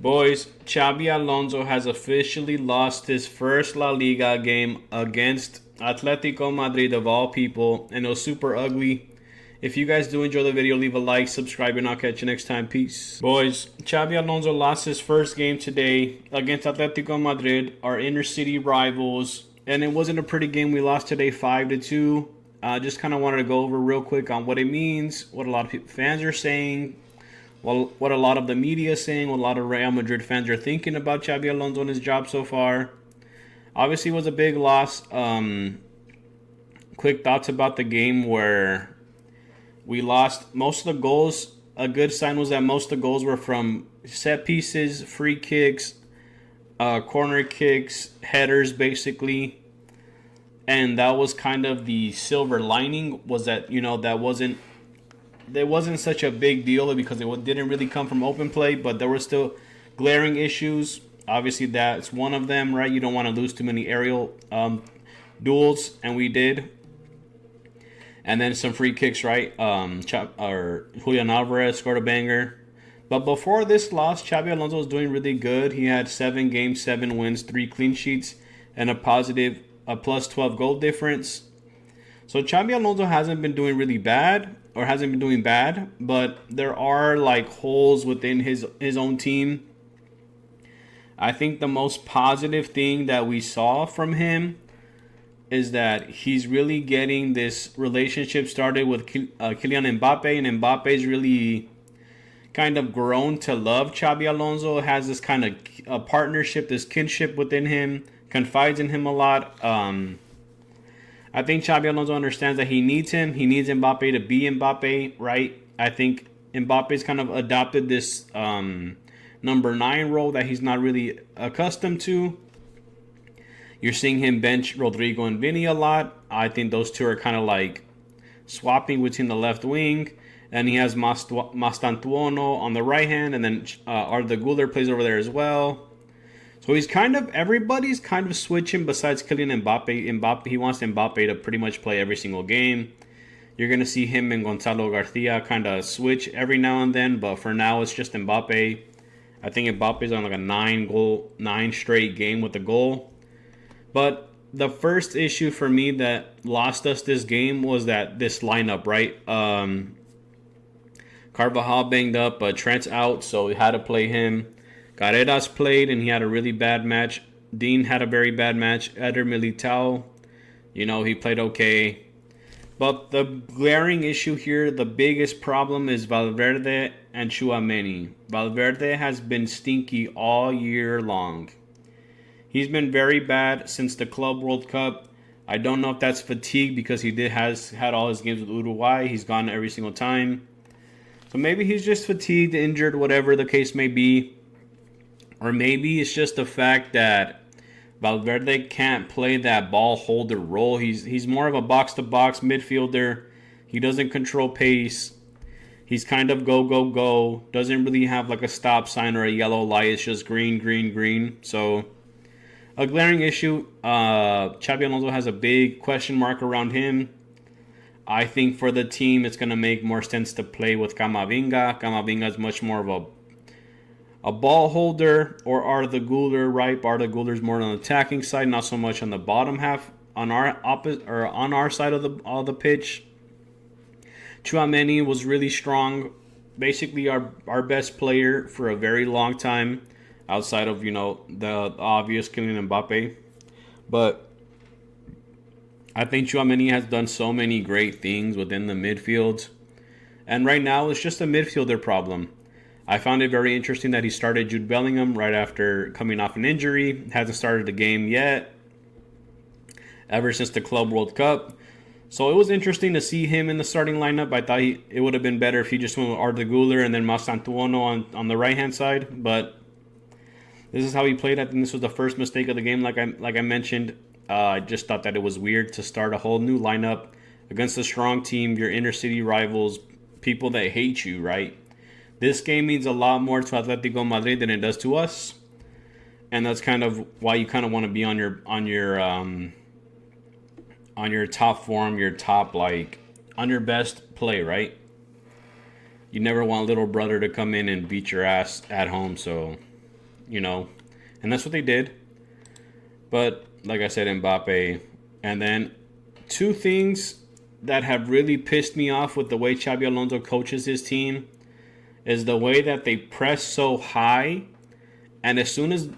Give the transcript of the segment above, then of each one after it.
Boys, Xabi Alonso has officially lost his first La Liga game against Atletico Madrid of all people, and it was super ugly. If you guys do enjoy the video, leave a like, subscribe, and I'll catch you next time. Peace. Boys, Xabi Alonso lost his first game today against Atletico Madrid, our inner city rivals, and it wasn't a pretty game. We lost today 5-2. Just kind of wanted to go over real quick on what it means, what a lot of fans are saying, well, what a lot of the media is saying, what a lot of Real Madrid fans are thinking about Xabi Alonso and his job so far. Obviously, it was a big loss. Quick thoughts about the game where we lost most of the goals. A good sign was that most of the goals were from set pieces, free kicks, corner kicks, headers, basically. And that was kind of the silver lining, was that, there wasn't such a big deal because it didn't really come from open play, but there were still glaring issues. Obviously, that's one of them, right? You don't want to lose too many aerial duels, and we did. And then some free kicks, right? Julian Alvarez scored a banger. But before this loss, Xabi Alonso was doing really good. He had 7 games, 7 wins, 3 clean sheets, and a plus 12 goal difference. So Xabi Alonso hasn't been doing really bad, or hasn't been doing bad, but there are like holes within his own team. I think the most positive thing that we saw from him is that he's really getting this relationship started with Kylian Mbappe, and Mbappe's really kind of grown to love Xabi Alonso, has this kind of partnership, this kinship within him, confides in him a lot. I think Xabi Alonso understands that he needs him. He needs Mbappe to be Mbappe, right? I think Mbappe's kind of adopted this number 9 role that he's not really accustomed to. You're seeing him bench Rodrigo and Vinny a lot. I think those two are kind of like swapping between the left wing. And he has Mastantuono on the right hand, and then Arda Güler plays over there as well. So everybody's kind of switching besides Kylian Mbappe. He wants Mbappe to pretty much play every single game. You're going to see him and Gonzalo Garcia kind of switch every now and then, but for now it's just Mbappe. I think Mbappe's on like a 9 straight game with a goal. But the first issue for me that lost us this game was that this lineup, right? Carvajal banged up, but Trent's out, so we had to play him. Carreras played, and he had a really bad match. Dean had a very bad match. Eder Militao, he played okay. But the glaring issue here, the biggest problem is Valverde and Tchouaméni. Valverde has been stinky all year long. He's been very bad since the Club World Cup. I don't know if that's fatigue because has had all his games with Uruguay. He's gone every single time. So maybe he's just fatigued, injured, whatever the case may be. Or maybe it's just the fact that Valverde can't play that ball holder role. He's more of a box-to-box midfielder. He doesn't control pace. He's kind of go. Doesn't really have like a stop sign or a yellow light. It's just green, green, green. So a glaring issue. Xabi Alonso has a big question mark around him. I think for the team, it's going to make more sense to play with Camavinga. Camavinga is much more of a ball holder, or Arda Güler, right? Arda Güler's more on the attacking side, not so much on the bottom half on our side of the pitch. Tchouaméni was really strong, basically our best player for a very long time, outside of the obvious Kylian Mbappe. But I think Tchouaméni has done so many great things within the midfield, and right now it's just a midfielder problem. I found it very interesting that he started Jude Bellingham right after coming off an injury. Hasn't started the game yet, ever since the Club World Cup. So it was interesting to see him in the starting lineup. I thought it would have been better if he just went with Arda Güler and then Mastantuono on the right-hand side. But this is how he played. I think this was the first mistake of the game, like I mentioned. I just thought that it was weird to start a whole new lineup against a strong team, your inner city rivals, people that hate you, right? This game means a lot more to Atletico Madrid than it does to us, and that's kind of why you kind of want to be on your top form, your top on your best play, right? You never want little brother to come in and beat your ass at home. So and that's what they did. But like I said, Mbappe. And then two things that have really pissed me off with the way Xabi Alonso coaches his team is the way that they press so high, and as soon as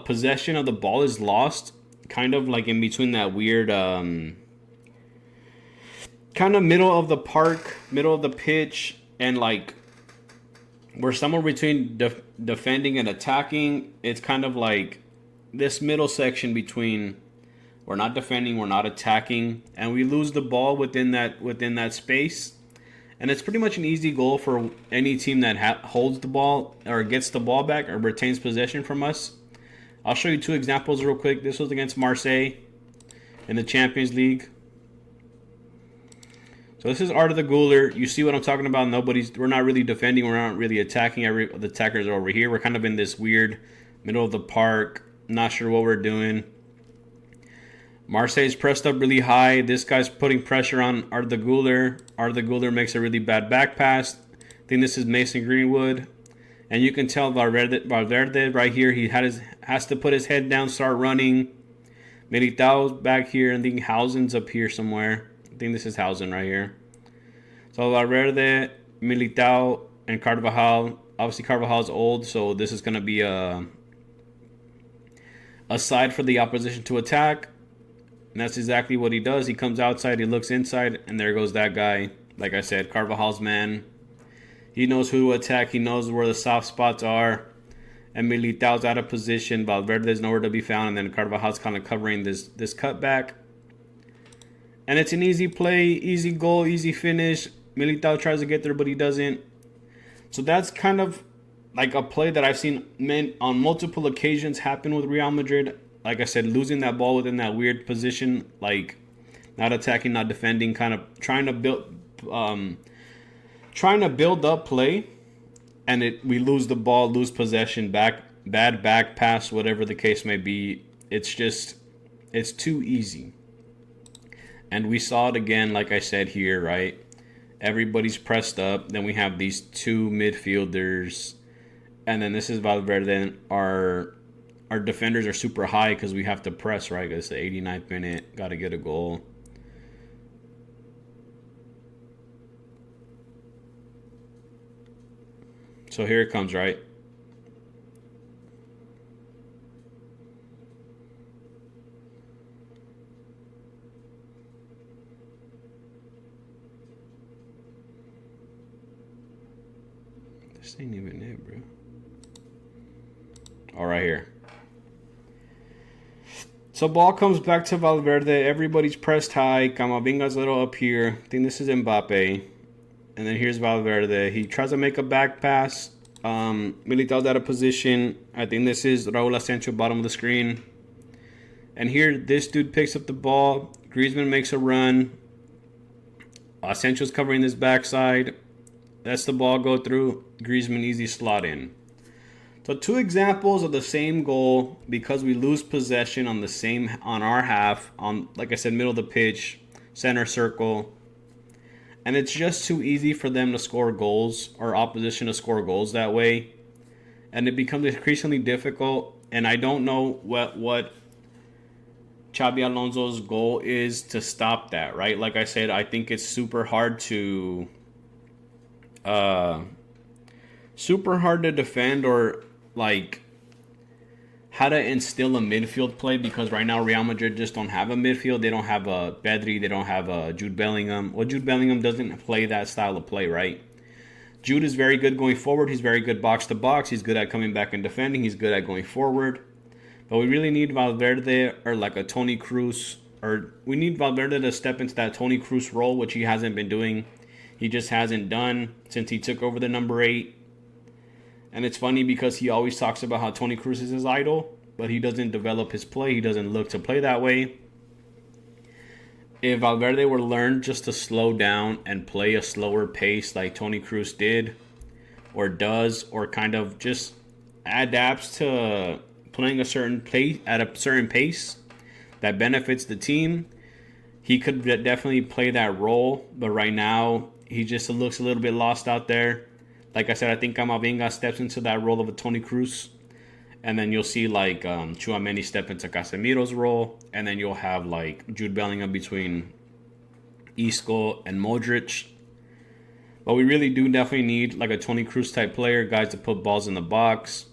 possession of the ball is lost, kind of like in between that weird kind of middle of the park, middle of the pitch, and like we're somewhere between defending and attacking. It's kind of like this middle section between we're not defending, we're not attacking, and we lose the ball within that space. And it's pretty much an easy goal for any team that holds the ball or gets the ball back or retains possession from us. I'll show you two examples real quick. This was against Marseille in the Champions League. So this is Art of the Guler. You see what I'm talking about? We're not really defending. We're not really attacking. The attackers are over here. We're kind of in this weird middle of the park. Not sure what we're doing. Marseille's pressed up really high. This guy's putting pressure on Art of the Guler. Art of the Guler makes a really bad back pass. I think this is Mason Greenwood. And you can tell Valverde right here, he has to put his head down, start running. Militao's back here, and I think Hausen's up here somewhere. I think this is Hausen right here. So Valverde, Militao, and Carvajal. Obviously Carvajal's old, so this is going to be a side for the opposition to attack. And that's exactly what he does. He comes outside, he looks inside, and there goes that guy. Like I said, Carvajal's man. He knows who to attack. He knows where the soft spots are. And Militao's out of position. Valverde's nowhere to be found. And then Carvajal's kind of covering this cutback. And it's an easy play, easy goal, easy finish. Militao tries to get there, but he doesn't. So that's kind of like a play that I've seen on multiple occasions happen with Real Madrid. Like I said, losing that ball within that weird position, like not attacking, not defending, kind of trying to build up play, and we lose the ball, lose possession, bad back pass, whatever the case may be. It's too easy. And we saw it again, like I said here, right? Everybody's pressed up. Then we have these two midfielders, and then this is Valverde. And our defenders are super high because we have to press, right? It's the 89th minute. Got to get a goal. So here it comes, right? This ain't even it, bro. All right, here. So ball comes back to Valverde. Everybody's pressed high. Camavinga's a little up here. I think this is Mbappe. And then here's Valverde. He tries to make a back pass. Militao's out of position. I think this is Raul Asensio, bottom of the screen. And here, this dude picks up the ball. Griezmann makes a run. Asensio's covering this backside. Lets the ball go through. Griezmann easy slot in. So two examples of the same goal because we lose possession on our half, on, like I said, middle of the pitch, center circle. And it's just too easy for them to score goals, or opposition to score goals that way. And it becomes increasingly difficult. And I don't know what Xabi Alonso's goal is to stop that, right? Like I said, I think it's super hard to defend, or like how to instill a midfield play, because right now Real Madrid just don't have a midfield. They don't have a Pedri. They don't have a Jude Bellingham. Well, Jude Bellingham doesn't play that style of play, right? Jude is very good going forward. He's very good box to box. He's good at coming back and defending. He's good at going forward. But we really need Valverde, or like a Toni Kroos, or we need Valverde to step into that Toni Kroos role, which he hasn't been doing. He just hasn't done since he took over the number 8. And it's funny because he always talks about how Toni Kroos is his idol, but he doesn't develop his play. He doesn't look to play that way. If Valverde were to learn just to slow down and play a slower pace like Toni Kroos did or does, or kind of just adapts to playing a certain play at a certain pace that benefits the team, he could definitely play that role. But right now, he just looks a little bit lost out there. Like I said, I think Camavinga steps into that role of a Toni Kroos. And then you'll see like Tchouaméni step into Casemiro's role, and then you'll have like Jude Bellingham between Isco and Modric. But we really do definitely need like a Toni Kroos type player, guys to put balls in the box.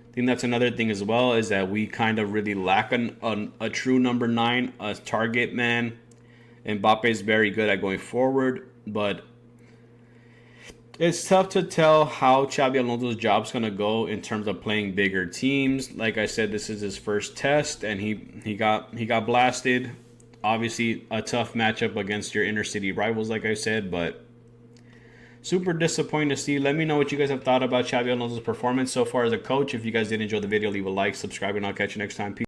I think that's another thing as well, is that we kind of really lack a true number 9, a target man. Mbappe is very good at going forward, but it's tough to tell how Xabi Alonso's job's going to go in terms of playing bigger teams. Like I said, this is his first test, and he got blasted. Obviously, a tough matchup against your inner city rivals, like I said, but super disappointing to see. Let me know what you guys have thought about Xabi Alonso's performance so far as a coach. If you guys did enjoy the video, leave a like, subscribe, and I'll catch you next time. Peace.